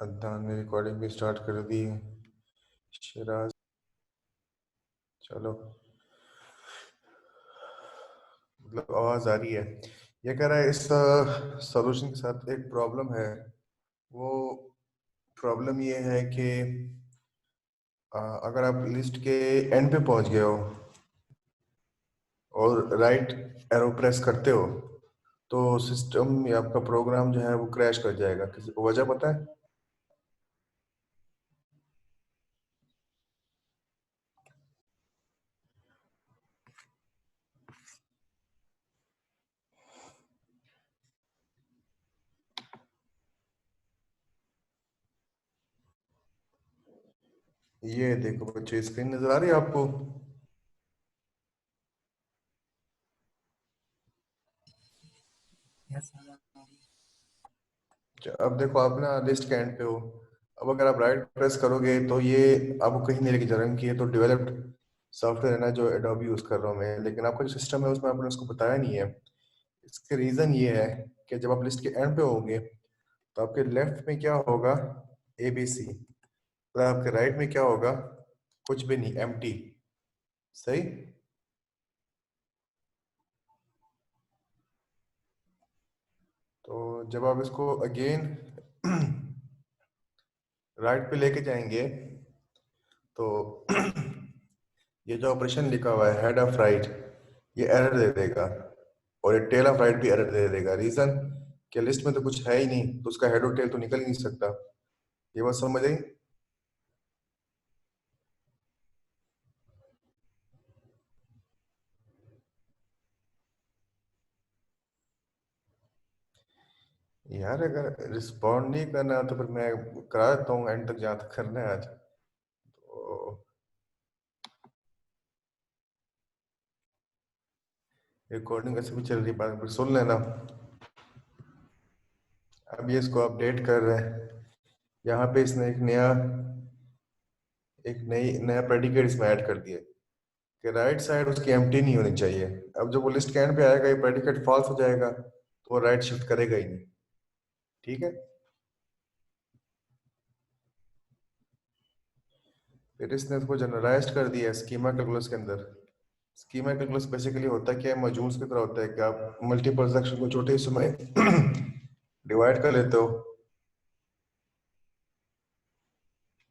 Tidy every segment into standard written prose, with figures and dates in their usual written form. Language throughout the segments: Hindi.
अदनान ने रिकॉर्डिंग भी स्टार्ट कर दी है। शिराज, चलो, मतलब आवाज आ रही है। ये कह रहा है इस सॉल्यूशन के साथ एक प्रॉब्लम है। वो प्रॉब्लम ये है कि अगर आप लिस्ट के एंड पे पहुंच गए हो और राइट एरो प्रेस करते हो तो सिस्टम या आपका प्रोग्राम जो है वो क्रैश कर जाएगा। किसी को वजह पता है? ये देखो बच्चे, स्क्रीन नजर आ रही है आपको? अब देखो, आप ना लिस्ट के एंड पे हो। अब अगर आप राइट प्रेस करोगे तो ये आपको कहीं नहीं लेके जा रहा है कि ये तो डेवलप्ड सॉफ्टवेयर है ना जो एडोबी यूज कर रहा हूँ मैं, लेकिन आपका जो सिस्टम है उसमें आपने उसको बताया नहीं है। इसके रीजन ये है कि जब आप लिस्ट के एंड पे होंगे तो आपके लेफ्ट में क्या होगा? ABC। और आपके राइट में क्या होगा? कुछ भी नहीं, एम्प्टी। सही। तो जब आप इसको अगेन राइट पे लेके जाएंगे तो ये जो ऑपरेशन लिखा हुआ है हेड ऑफ राइट, ये एरर दे देगा। और ये टेल ऑफ राइट भी एरर दे देगा। रीजन कि लिस्ट में तो कुछ है ही नहीं, तो उसका हेड और टेल तो निकल ही नहीं सकता। ये बात समझ आई? यार अगर रिस्पॉन्ड नहीं करना तो फिर मैं करा देता हूँ एंड तक जहाँ तक करना है आज। तो रिकॉर्डिंग ऐसे भी चल रही है, बाद में फिर सुन लेना। अब ये इसको अपडेट कर रहे हैं। यहाँ पे इसने एक नया प्रेडिकेट इसमें ऐड कर दिया कि राइट साइड उसकी एम्प्टी नहीं होनी चाहिए। अब जब वो लिस्ट के एंड पे आएगा ये प्रेडिकेट फॉल्स हो जाएगा तो वो राइट शिफ्ट करेगा ही नहीं। ठीक है। फिर इसने इसको जनरलाइज कर दिया स्कीमा कैलकुलस के अंदर। स्कीमा कैलकुलस बेसिकली होता है क्या? मॉड्यूल्स की तरह होता है कि आप मल्टीपल सेक्शन को छोटे हिस्सों में डिवाइड कर लेते हो,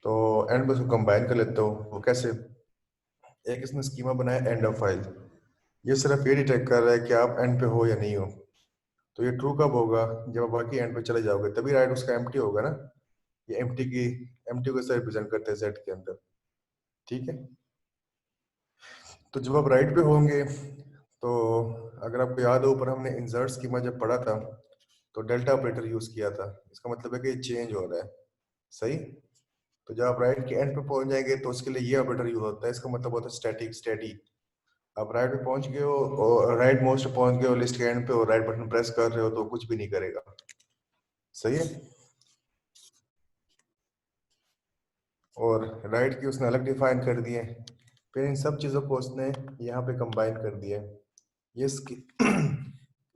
तो एंड में उसको कंबाइन कर लेते हो। वो कैसे? एक इसने स्कीमा बनाया एंड ऑफ फाइल। ये सिर्फ ये डिटेक्ट कर रहा है कि आप एंड पे हो या नहीं हो। तो ये ट्रू कब होगा? जब आप बाकी एंड पे चले जाओगे तभी राइट उसका एम्प्टी होगा ना। ये एम्प्टी को ऐसे रिप्रेजेंट करते हैं सेट के अंदर। ठीक है। तो जब आप राइट पे होंगे तो अगर आपको याद हो ऊपर हमने इंसर्ट स्कीमा जब पढ़ा था तो डेल्टा ऑपरेटर यूज किया था। इसका मतलब है कि ये चेंज हो रहा है। सही। तो जब आप राइट के एंड पे पहुंच जाएंगे तो उसके लिए ये ऑपरेटर यूज होता है। इसका मतलब होता है स्टैटिक स्टेडी। आप राइट पे पहुंच गए हो और राइट मोस्ट पे पहुंच गए हो लिस्ट के एंड पे और राइट बटन प्रेस कर रहे हो तो कुछ भी नहीं करेगा। सही है। और राइट की उसने अलग डिफाइन कर दिए। फिर इन सब चीज़ों को उसने यहाँ पे कंबाइन कर दिया। ये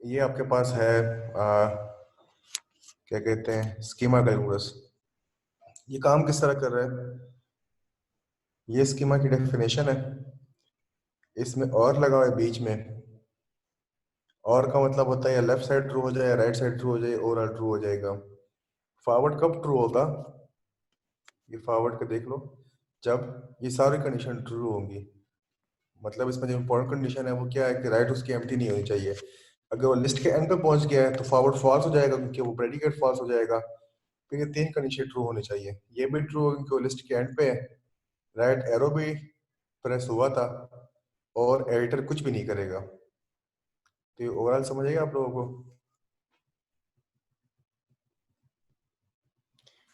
ये आपके पास है क्या कहते हैं, स्कीमा कैलकुलस। ये काम किस तरह कर रहा है? ये स्कीमा की डेफिनेशन है। इसमें और लगा हुआ है बीच में। और का मतलब होता है या लेफ्ट साइड ट्रू हो जाए या राइट साइड ट्रू हो जाए, ओवरऑल ट्रू हो जाएगा। फॉरवर्ड कब ट्रू होगा? ये फॉरवर्ड के देख लो। जब ये सारी कंडीशन ट्रू होंगी। मतलब इसमें जो इम्पोर्टेंट कंडीशन है वो क्या है कि राइट उसकी एम्प्टी नहीं होनी चाहिए। अगर वो लिस्ट के एंड पे पहुंच गया है तो फॉरवर्ड फॉल्स हो जाएगा क्योंकि वो प्रेडिकेट फॉल्स हो जाएगा। फिर ये तीन कंडीशन ट्रू होनी चाहिए। ये भी ट्रू होगी क्योंकि वो लिस्ट के एंड पे है, राइट एरो भी प्रेस हुआ था और एडिटर कुछ भी नहीं करेगा। तो ये ओवरऑल समझ आएगा आप लोगों को?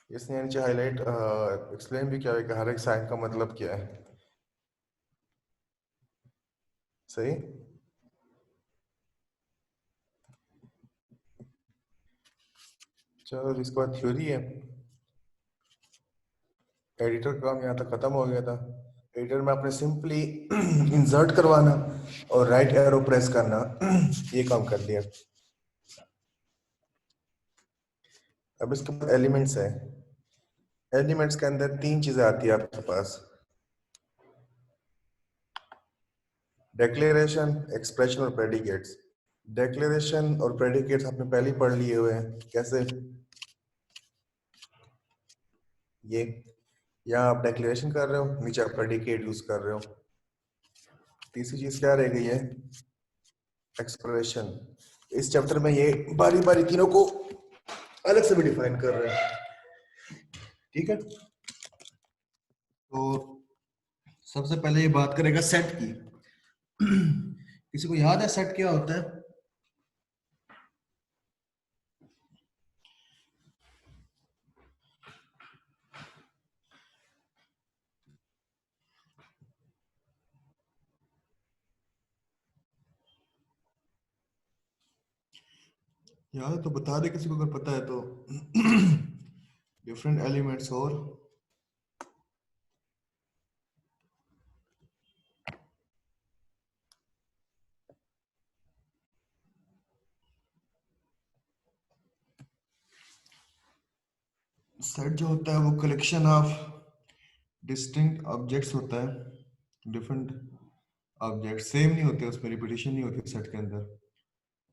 इसने नीचे हाईलाइट एक्सप्लेन भी किया है कि हर एक साइन का मतलब क्या है। सही। चलो इसके बाद थ्योरी है। एडिटर का काम यहाँ तक खत्म हो गया था। एडिटर में आपने सिंपली इंसर्ट करवाना और राइट एरो प्रेस करना, ये काम कर लिया। अब इसके बाद एलिमेंट्स है। एलिमेंट्स के अंदर तीन चीजें आती है आपके पास, डिक्लेरेशन, एक्सप्रेशन और प्रेडिकेट्स। डिक्लेरेशन और प्रेडिकेट्स आपने पहले ही पढ़ लिए हुए हैं। कैसे? ये यहाँ आप डिक्लेरेशन कर रहे हो, नीचे आप प्रेडिकेट यूज कर रहे हो। तीसरी चीज क्या रह गई है? एक्सप्रेशन। इस चैप्टर में ये बारी बारी तीनों को अलग से भी डिफाइन कर रहे हैं। ठीक है, तो सबसे पहले ये बात करेगा सेट की। किसी को याद है सेट क्या होता है? याद है तो बता दे किसी को अगर पता है तो। डिफरेंट एलिमेंट्स और सेट जो होता है वो कलेक्शन ऑफ डिस्टिंक्ट ऑब्जेक्ट्स होता है। डिफरेंट ऑब्जेक्ट सेम नहीं होते, उसमें रिपीटिशन नहीं होती सेट के अंदर।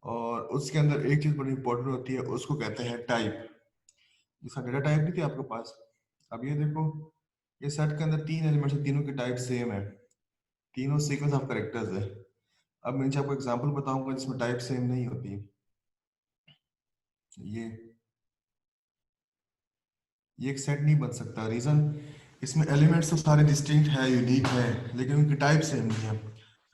और उसके अंदर एक चीज बड़ी इंपॉर्टेंट होती है, उसको कहते हैं टाइप। जिसका डेटा टाइप नहीं थी आपके पास, अब ये देखो, ये सेट के अंदर तीन एलिमेंट्स है, तीनों की टाइप सेम है, तीनों सीक्वेंस ऑफ कैरेक्टर्स है। अब मैं नीचे आपको एग्जांपल बताऊंगा जिसमें टाइप सेम नहीं होती। ये एक सेट नहीं बन सकता। रीजन, इसमें एलिमेंट्स तो सारे डिस्टिंक्ट है, यूनिक है, लेकिन उनकी टाइप सेम नहीं है।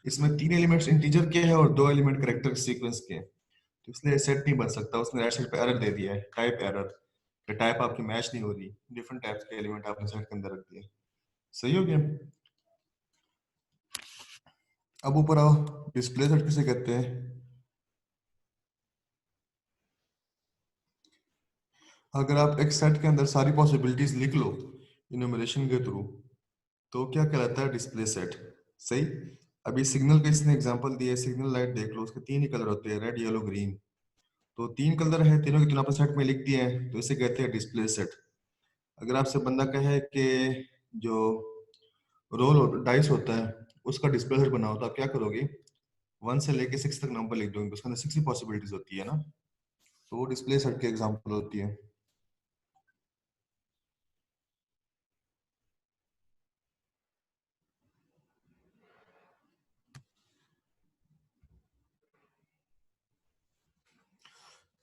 इसमें तीन एलिमेंट्स इंटीजर के हैं और दो एलिमेंट कैरेक्टर सीक्वेंस के हैं, तो इसलिए सेट नहीं बन सकता। उसने राइट साइड पे एरर दे दिया है, टाइप एरर, कि टाइप आपकी मैच नहीं हो रही, डिफरेंट टाइप्स के एलिमेंट आपने सेट के अंदर रख दिए। सही हो गया? अब ऊपर आओ, डिस्प्ले सेट किसे कहते हैं? अगर आप एक सेट के अंदर सारी पॉसिबिलिटीज लिख लो इन्यूमरेशन के थ्रू, तो क्या कहलाता है? Display set. सही। अभी सिग्नल का इसने एग्जांपल दिया है, सिग्नल लाइट देख लो, उसके तीन ही कलर होते हैं, रेड येलो ग्रीन। तो तीन कलर है, तीनों के तीनों आपने सेट में लिख दिए हैं, तो इसे कहते हैं डिस्प्ले सेट। अगर आपसे बंदा कहे कि जो रोल डाइस होता है उसका डिस्प्ले सेट बनाओ, तो आप क्या करोगे? 1 से लेके 6 तक नंबर लिख दोगे, उसके अंदर 6 ही पॉसिबिलिटीज होती है ना, तो वो डिस्प्ले सेट की एग्जांपल होती है।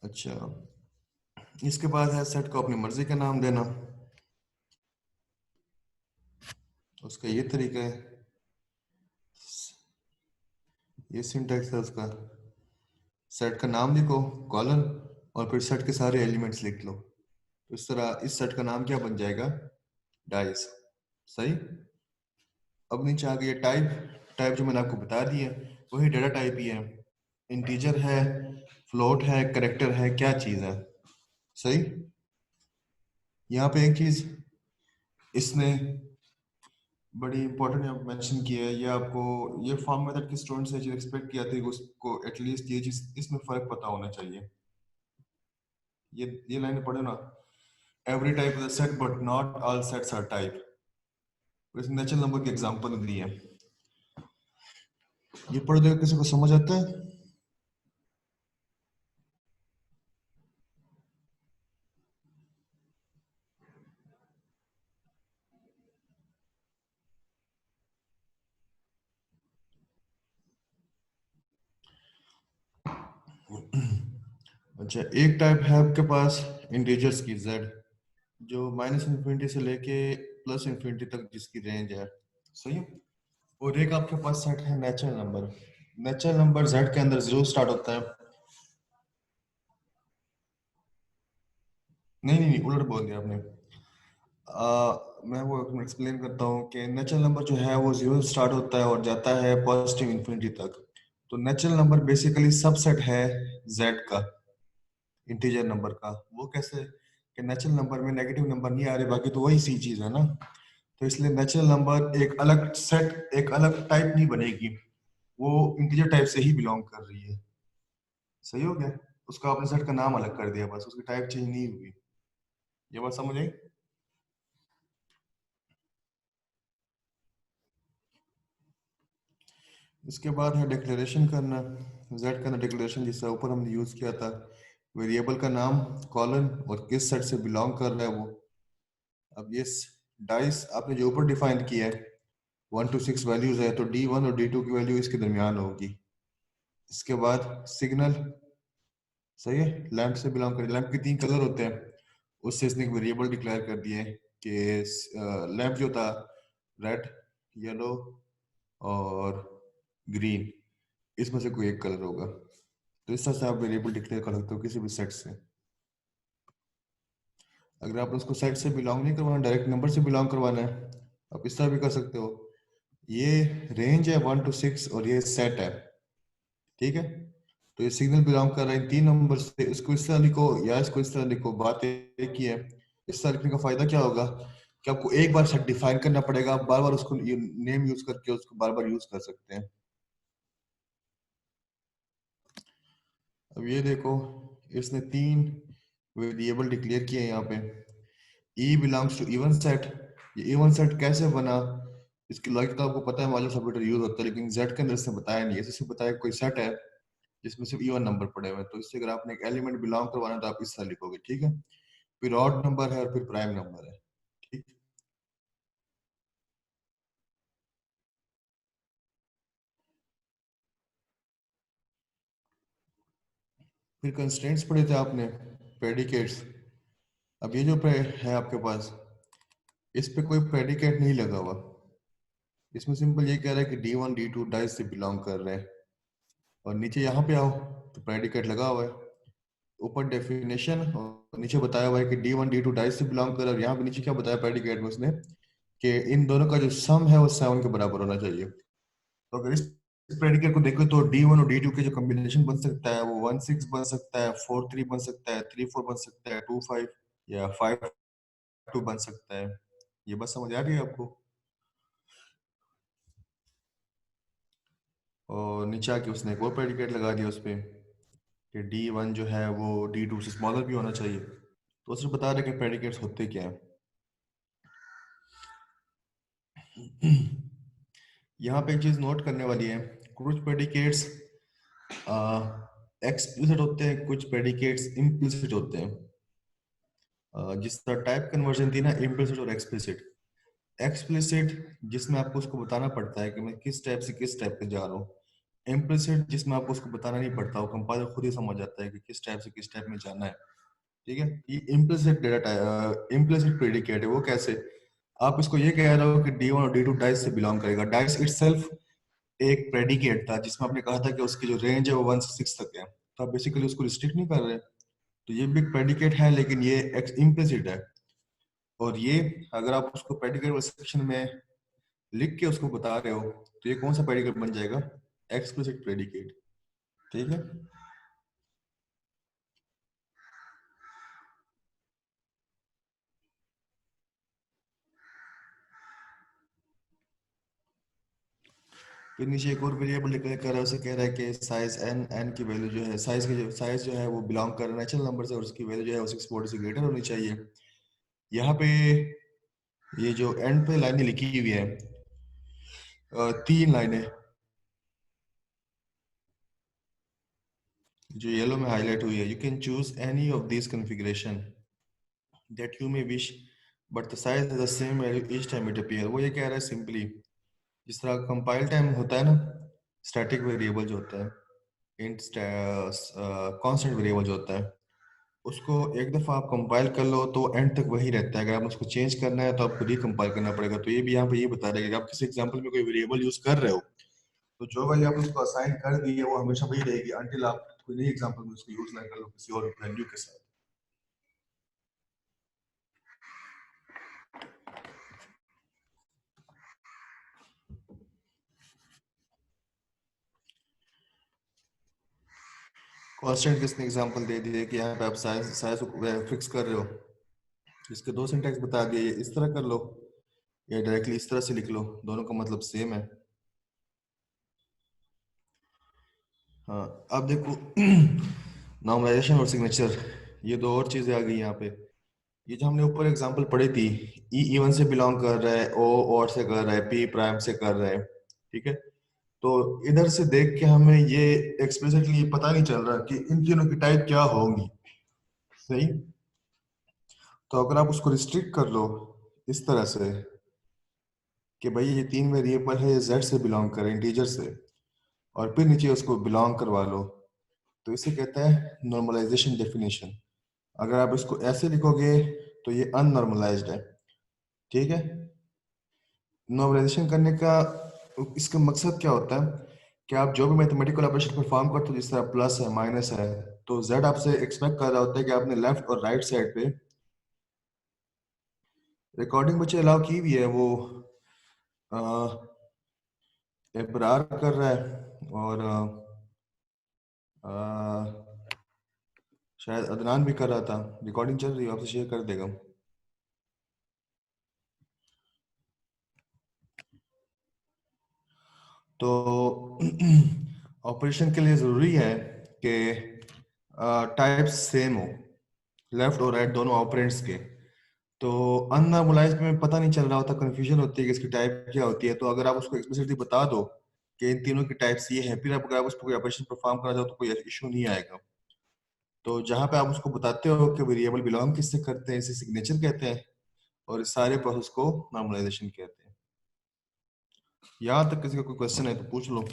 अच्छा, इसके बाद है सेट को अपनी मर्जी का नाम देना। उसका ये तरीका है, ये सिंटैक्स है उसका। सेट का नाम लिखो, कॉलन, और फिर सेट के सारे एलिमेंट्स लिख लो। तो इस तरह इस सेट का नाम क्या बन जाएगा? डाइस। सही। अब नीचे आ गया टाइप। टाइप जो मैंने आपको बता दी है वही डेटा टाइप ही है। इंटीजर है, फ्लोट है, करेक्टर है, क्या चीज है। सही। यहाँ पे एक चीज इसने बड़ी इंपॉर्टेंट यहाँ मेंशन किया है, ये आपको, ये फॉर्म मेथड के स्टूडेंट से जो एक्सपेक्ट किया था उसको एटलीस्ट ये चीज इसमें फर्क पता होना चाहिए। ये लाइन पढ़े ना, every type is a set but not all sets are type. इसमें नेचुरल नंबर की एग्जांपल दी है, ये पढ़ दो, किसी को समझ आता है? अच्छा, एक टाइप है आपके पास इंटीजर्स की, जेड, जो -इन्फिनिटी से लेके +इन्फिनिटी तक जिसकी रेंज है। सही है। और एक आपके पास सेट है natural number. Natural number Z के अंदर 0 स्टार्ट होता है। नहीं नहीं नहीं, उलट बोल दिया आपने। मैं वो एक्सप्लेन करता हूँ कि नेचुरल नंबर जो है वो 0 स्टार्ट होता है और जाता है पॉजिटिव इन्फिनिटी तक। तो नेचुरल नंबर बेसिकली सबसेट है जेड का, इंटीजर नंबर का। वो कैसे? कि नेचुरल नंबर में नेगेटिव नंबर नहीं आ रहे, बाकी तो वही सी चीज है ना। तो इसलिए नेचुरल नंबर एक अलग सेट, एक अलग टाइप नहीं बनेगी, वो इंटीजर टाइप से ही बिलोंग कर रही है। सही हो गया? उसका आपने सेट का नाम अलग कर दिया, बस उसकी टाइप चेंज नहीं हुई। ये बात समझ आई? इसके बाद है डिक्लेरेशन करना, जेड करना डिक्लेरेशन, जिससे ऊपर हमने यूज किया था। वेरिएबल का नाम, कॉलन और किस सेट से बिलोंग कर रहा है वो। अब ये डाइस आपने जो ऊपर डिफाइन किया है 1 to 6 वैल्यूज है, तो D1 और D2 की वैल्यू इसके दरमियान होगी। इसके बाद सिग्नल, सही है, लैंप से बिलोंग कर, लैंप के 3 कलर होते हैं, उससे इसने एक वेरिएबल डिक्लेयर कर दिया है कि लैंप जो था रेड, येलो और ग्रीन, इसमें से कोई एक कलर होगा। तो इस तरह से आप वेरिएबल डिक्लेयर कर सकते हो किसी भी सेट से। अगर आप उसको सेट से बिलोंग नहीं करवाना, डायरेक्ट नंबर से बिलोंग करवाना है, आप इस तरह भी कर सकते हो। ये रेंज है 1 to 6 और ये सेट है, ठीक है। तो ये सिग्नल बिलोंग कर रहा है इन 3 नंबर से, इसको इस तरह लिखो या इसको इस तरह लिखो, बात एक ही है। इस तरह लिखने का फायदा क्या होगा कि आपको एक बार सेट डिफाइन करना पड़ेगा, आप बार बार उसको नेम यूज करके उसको बार बार यूज कर सकते हैं। अब ये देखो, इसने 3 वेरिएबल डिक्लेयर किए हैं यहाँ पे। ई बिलोंग्स टू इवन सेट। ये इवन सेट कैसे बना, इसकी लॉजिक तो आपको पता है, मॉड्यूल सेपरेटर यूज होता है, लेकिन जेड के अंदर इसने बताया नहीं है। इससे बताया कोई सेट है जिसमें सिर्फ इवन नंबर पड़े हुए हैं, तो इससे अगर आपने एक एलिमेंट बिलोंग करवाना है तो आप इस तरह लिखोगे, ठीक है। फिर ऑड नंबर है और फिर प्राइम नंबर है, ठीक। फिर कंस्ट्रेंट्स पढ़े थे आपने, प्रेडिकेट्स। अब ये जो है आपके पास, इस पे कोई प्रेडिकेट नहीं लगा हुआ, इसमें सिंपल ये कह रहा है कि D1 D2 डाइस से बिलोंग कर रहे हैं। और नीचे यहाँ पे आओ तो प्रेडिकेट लगा हुआ है, ऊपर डेफिनेशन और नीचे बताया हुआ है कि D1 D2 डाइस से बिलोंग कर रहा है। और यहाँ पे नीचे क्या बताया प्रेडिकेट में उसने, कि इन दोनों का जो सम है वो 7 के बराबर होना चाहिए। तो अगर इस प्रेडिकेट को देखो तो D1 और D2 के जो कॉम्बिनेशन बन सकता है वो 1 6 बन सकता है, 4 3 बन सकता है, 3 4 बन सकता है, 2 5 या 5 2 बन सकता है। ये बस समझ आ रही है आपको। और नीचे आके उसने एक और प्रेडिकेट लगा दिया उस पे कि D1 जो है वो D2 से स्मॉलर भी होना चाहिए। तो सिर्फ बता रहे कि प्रेडिकेट्स होते क्या हैं। यहाँ पे एक चीज नोट करने वाली है, कुछ प्रेडिकेट्स एक्सप्लिसिट होते हैं, कुछ प्रेडिकेट्स इम्प्लिसिट होते हैं। जिस तरह टाइप कन्वर्जन थी ना, इम्प्लिसिट और एक्सप्लिसिट। एक्सप्लिसिट जिसमें आपको उसको बताना पड़ता है कि मैं किस टाइप से किस टाइप पे जा रहा हूँ। इम्प्लिसिट जिसमें आपको उसको बताना नहीं पड़ता, वो कंपाइलर खुद ही समझ जाता है कि किस टाइप से किस टाइप में जाना है, ठीक है। ये इम्प्लिसिट डेटा, इम्प्लिसिट प्रेडिकेट है। वो कैसे, आप इसको ये कह रहे हो कि D1 और D2 डाइस से बिलोंग करेगा। डाइस इटसेल्फ एक प्रेडिकेट था जिसमें आपने कहा था कि उसकी जो रेंज है वो 1 से 6 तक है, तो आप बेसिकली उसको रिस्ट्रिक्ट नहीं कर रहे। तो ये भी एक प्रेडिकेट है, लेकिन ये इम्प्लिसिट है। और ये अगर आप उसको प्रेडिकेट सेक्शन में लिख के उसको बता रहे हो तो ये कौन सा प्रेडिकेट बन जाएगा, एक्सप्लिसिट प्रेडिकेट, ठीक है। फिर नीचे एक और वेरिएबल डिक्लेयर कर रहा है, उसे कह रहा है कि साइज एन, एन की वैल्यू जो है, साइज जो है वो बिलोंग कर नेचुरल नंबर से, और उसकी वैल्यू जो है वो 640 से ग्रेटर होनी चाहिए। यहाँ पे ये जो एंड पे लाइनें लिखी हुई है, 3 लाइनें जो येलो में हाईलाइट हुई है, you can choose any of this configuration that you may wish but the size is the same value each time it appear. वो ये कह रहा है सिंपली, जिस तरह कंपाइल टाइम होता है ना, स्टैटिक वेरिएबल जो होता है, इंट कांस्टेंट वेरिएबल जो होता है, उसको एक दफा आप कंपाइल कर लो तो एंड तक वही रहता है। अगर आप उसको चेंज करना है तो आपको रिकंपाइल करना पड़ेगा। तो ये भी यहाँ पे ये बता रहा है कि आप किसी एग्जांपल में कोई वेरिएबल यूज कर रहे हो तो जो वैल्यू आप उसको असाइन कर दी है वो हमेशा वही रहेगी अंटिल आप कोई नई एग्जांपल में उसको यूज ना कर लो किसी और वैल्यू के साथ। कांस्टेंट किसने एग्जांपल दे दिए कि यहाँ पे आप साइज साइज फिक्स कर रहे हो, इसके 2 सिंटैक्स बता दिए, इस तरह कर लो या डायरेक्टली इस तरह से लिख लो, दोनों का मतलब सेम है। हाँ, अब देखो नॉर्मलाइजेशन और सिग्नेचर, ये दो और चीजें आ गई यहाँ पे। ये जो हमने ऊपर एग्जांपल पढ़ी थी, ई इवन से बिलोंग कर रहा है, ओ और से कर रहा है, पी प्राइम से कर रहा है, ठीक है। तो इधर से देख के हमें ये एक्सप्लिसिटली पता नहीं चल रहा कि इन तीनों की टाइप क्या होंगी। सही। तो अगर आप उसको रिस्ट्रिक्ट कर लो इस तरह से कि भाई ये तीन वेरिएबल है, ये जेड से बिलोंग करे, इंटीजर से, और फिर नीचे उसको बिलोंग करवा लो, तो इसे कहते हैं नॉर्मलाइजेशन डेफिनेशन। अगर आप इसको ऐसे लिखोगे तो ये अननॉर्मलाइज्ड है। ठीक है। नॉर्मलाइजेशन करने का इसका मकसद क्या होता है कि आप जो भी मैथमेटिकल ऑपरेशन परफॉर्म करते हो, जिस तरह प्लस है माइनस है, तो जेड आपसे एक्सपेक्ट कर रहा होता है कि आपने लेफ्ट और राइट साइड पे रिकॉर्डिंग बच्चे अलाउ की भी है, वो इब्रार कर रहा है, और शायद अदनान भी कर रहा था। रिकॉर्डिंग चल रही है, आपसे शेयर कर देगा। तो ऑपरेशन के लिए ज़रूरी है कि टाइप्स सेम हो, लेफ्ट और राइट दोनों ऑपरेंड्स के। तो अननॉर्मलाइज्ड में पता नहीं चल रहा होता, कंफ्यूजन होती है कि इसकी टाइप क्या होती है। तो अगर आप उसको एक्सप्लिसिटली बता दो कि इन तीनों की टाइप्स ये है, फिर आप अगर आप उस पर कोई ऑपरेशन परफॉर्म करना चाहो तो कोई इशू नहीं आएगा। तो जहाँ पे आप उसको बताते हो कि वेरिएबल बिलोंग किससे करते हैं, इसे सिग्नेचर कहते हैं, और इस सारे प्रोसेस को नॉर्मलाइजेशन कहते हैं। यहाँ तक किसी का कोई क्वेश्चन है तो पूछ लो।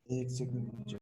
एक सेकंड।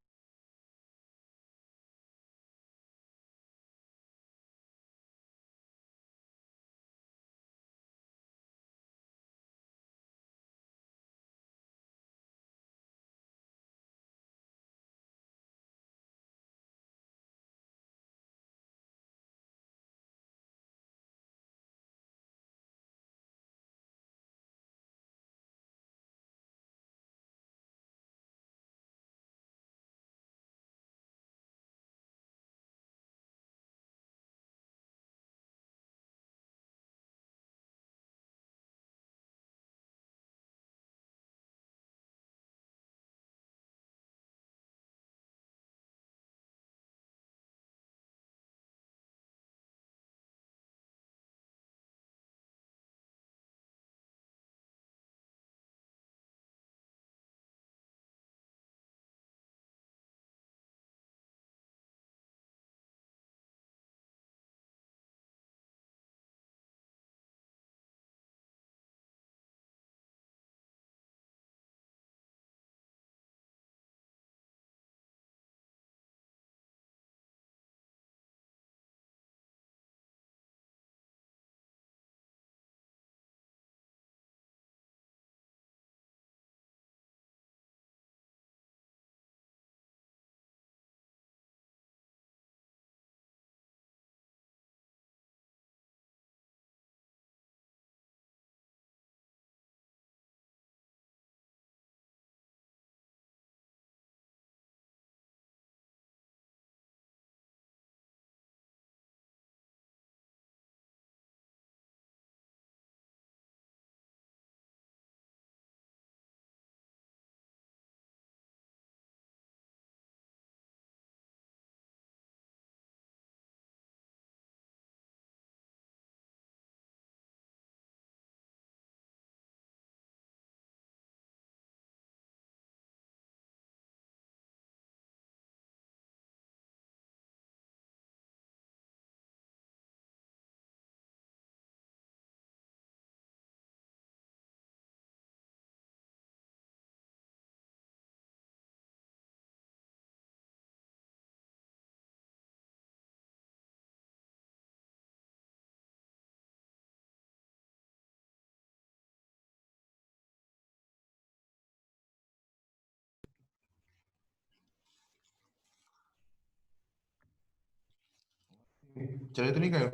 चले तो नहीं गए?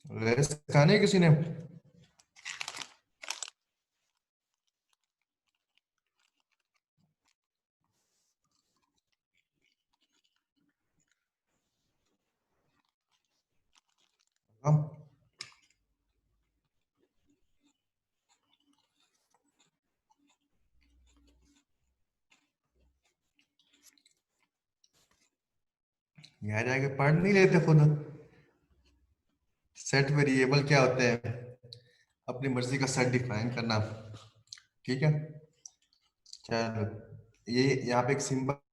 रेस खाने किसी ने? हाँ। यहाँ जाके पढ़ नहीं लेते खुद? सेट वेरिएबल क्या होते हैं? अपनी मर्जी का सेट डिफाइन करना। ठीक है। चलो, ये यहाँ पे एक सिंबल